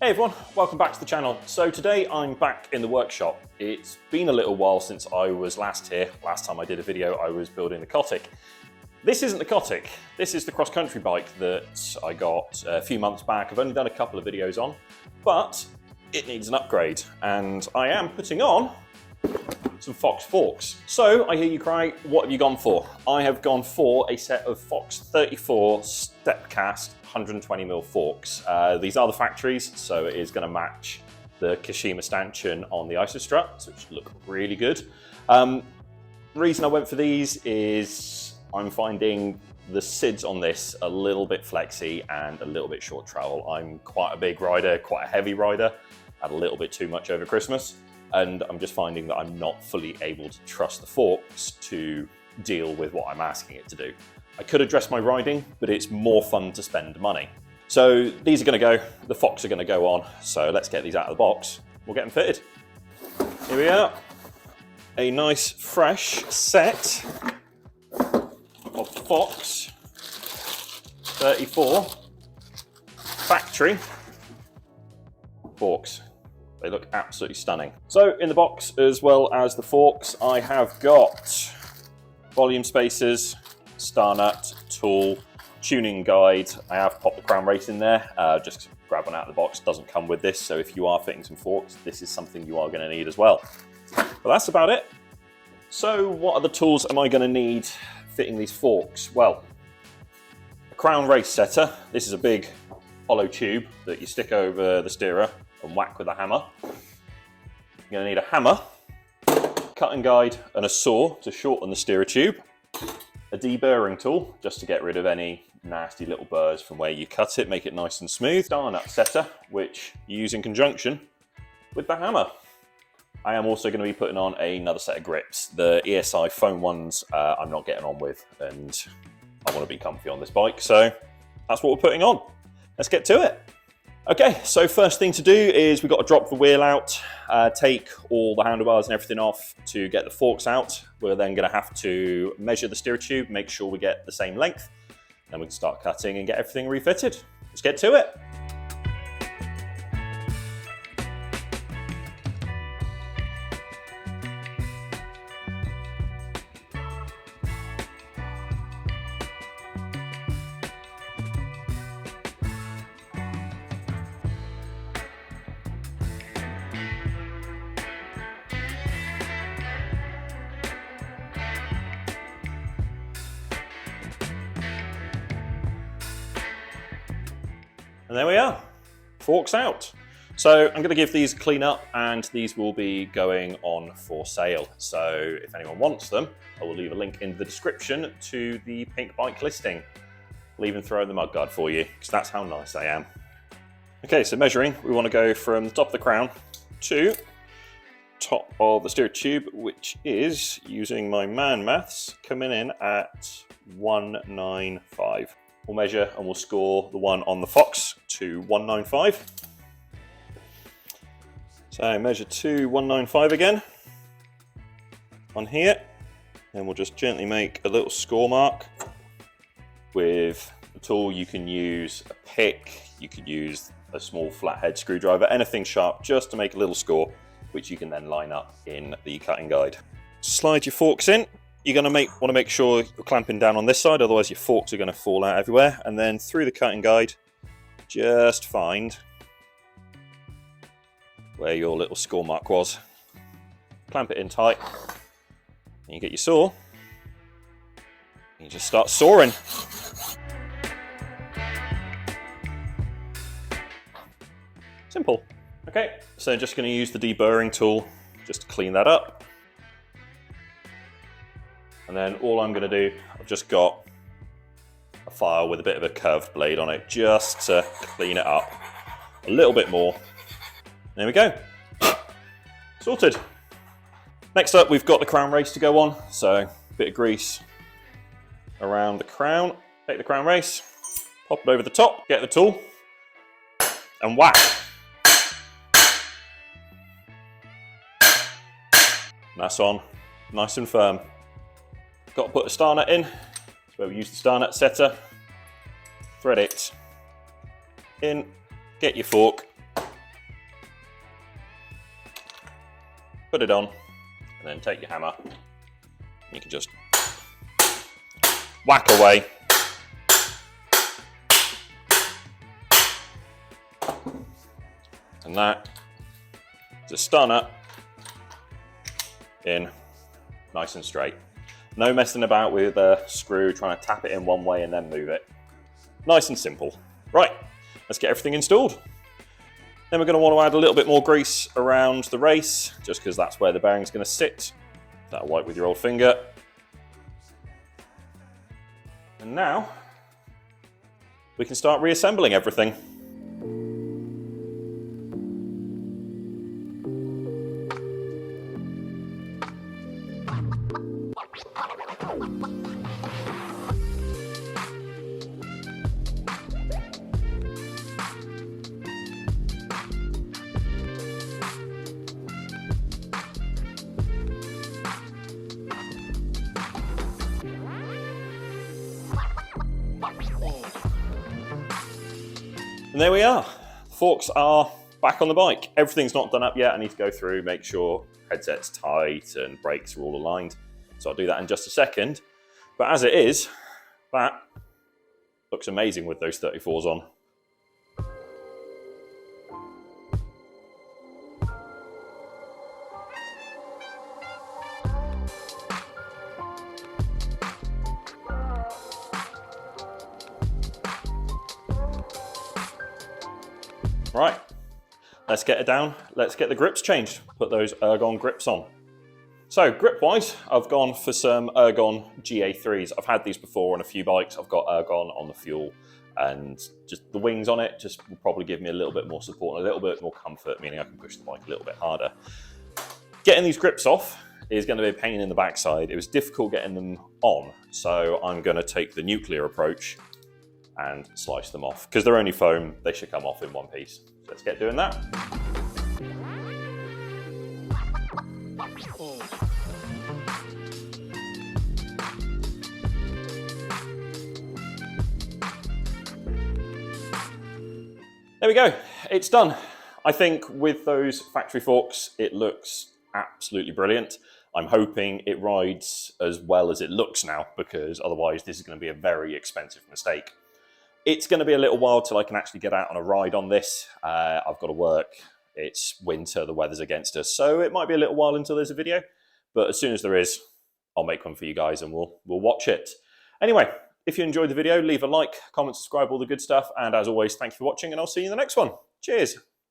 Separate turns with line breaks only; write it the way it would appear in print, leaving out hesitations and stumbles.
Hey everyone, welcome back to the channel. So today I'm back in the workshop. It's been a little while since I was last here. Last time I did a video I was building the Cotic. This isn't the Cotic, this is the cross-country bike that I got a few months back. I've only done a couple of videos on, but it needs an upgrade and I am putting on some Fox forks. So I hear you cry, what have you gone for? I have gone for a set of Fox 34 Stepcast 120mm forks. These are the factories, so it is going to match the Kashima stanchion on the Isostruts, which look really good. The reason I went for these is I'm finding the SIDs on this a little bit flexy and a little bit short travel. I'm quite a big rider, quite a heavy rider, had a little bit too much over Christmas, and I'm just finding that I'm not fully able to trust the forks to deal with what I'm asking it to do. I could address my riding, but it's more fun to spend money. So these are going to go, the Fox are going to go on, so let's get these out of the box. We'll get them fitted. Here we are, a nice fresh set of Fox 34 factory forks. They look absolutely stunning. So in the box, as well as the forks, I have got volume spacers, star nut, tool, tuning guide. I have popped the Crown Race in there, just grab one out of the box. Doesn't come with this, so if you are fitting some forks, this is something you are going to need as well. But that's about it. So what other tools am I going to need fitting these forks? Well, a Crown Race setter. This is a big hollow tube that you stick over the steerer and whack with a hammer. You're going to need a hammer, cutting guide and a saw to shorten the steerer tube, a deburring tool just to get rid of any nasty little burrs from where you cut it, make it nice and smooth, star nut setter, which you use in conjunction with the hammer. I am also going to be putting on another set of grips. The ESI foam ones I'm not getting on with, and I want to be comfy on this bike, so that's what we're putting on. Let's get to it. Okay, so first thing to do is we've got to drop the wheel out, take all the handlebars and everything off to get the forks out. We're then going to have to measure the steerer tube, make sure we get the same length, then we can start cutting and get everything refitted. Let's get to it. And there we are, forks out. So I'm going to give these a clean up and these will be going on for sale. So if anyone wants them, I will leave a link in the description to the Pinkbike listing. I'll even throw in the mudguard for you, because that's how nice I am. Okay, so measuring, we want to go from the top of the crown to top of the steerer tube, which is, using my man maths, coming in at 195. We'll measure and we'll score the one on the Fox to 195. So measure to 195 again on here. Then we'll just gently make a little score mark. With the tool you can use a pick, you could use a small flathead screwdriver, anything sharp just to make a little score, which you can then line up in the cutting guide. Slide your forks in. You're going to want to make sure you're clamping down on this side, otherwise your forks are going to fall out everywhere. And then through the cutting guide, just find where your little score mark was. Clamp it in tight, and you get your saw, and you just start sawing. Simple. Okay, so just going to use the deburring tool just to clean that up. And then all I'm going to do, I've just got a file with a bit of a curved blade on it just to clean it up a little bit more. There we go. Sorted. Next up, we've got the Crown Race to go on. So a bit of grease around the crown. Take the Crown Race, pop it over the top, get the tool, and whack. That's on, nice and firm. Got to put a star nut in. That's where we use the star nut setter. Thread it in, get your fork, put it on, and then take your hammer. You can just whack away. And that is a star nut in nice and straight. No messing about with a screw, trying to tap it in one way and then move it. Nice and simple. Right, let's get everything installed. Then we're going to want to add a little bit more grease around the race, just because that's where the bearing's going to sit. That'll wipe with your old finger. And now we can start reassembling everything. And there we are. Forks are back on the bike. Everything's not done up yet. I need to go through, make sure headset's tight and brakes are all aligned. So I'll do that in just a second. But as it is, that looks amazing with those 34s on. Right, let's get it down. Let's get the grips changed. Put those Ergon grips on. So grip-wise, I've gone for some Ergon GA3s. I've had these before on a few bikes. I've got Ergon on the Fuel, and just the wings on it just will probably give me a little bit more support and a little bit more comfort, meaning I can push the bike a little bit harder. Getting these grips off is going to be a pain in the backside. It was difficult getting them on, so I'm going to take the nuclear approach and slice them off. Because they're only foam, they should come off in one piece. So let's get doing that. There we go, it's done. I think with those factory forks, it looks absolutely brilliant. I'm hoping it rides as well as it looks now, because otherwise this is going to be a very expensive mistake. It's going to be a little while till I can actually get out on a ride on this. I've got to work. It's winter, the weather's against us, so it might be a little while until there's a video. But as soon as there is, I'll make one for you guys and we'll watch it. Anyway, if you enjoyed the video, leave a like, comment, subscribe, all the good stuff. And as always, thank you for watching, and I'll see you in the next one. Cheers.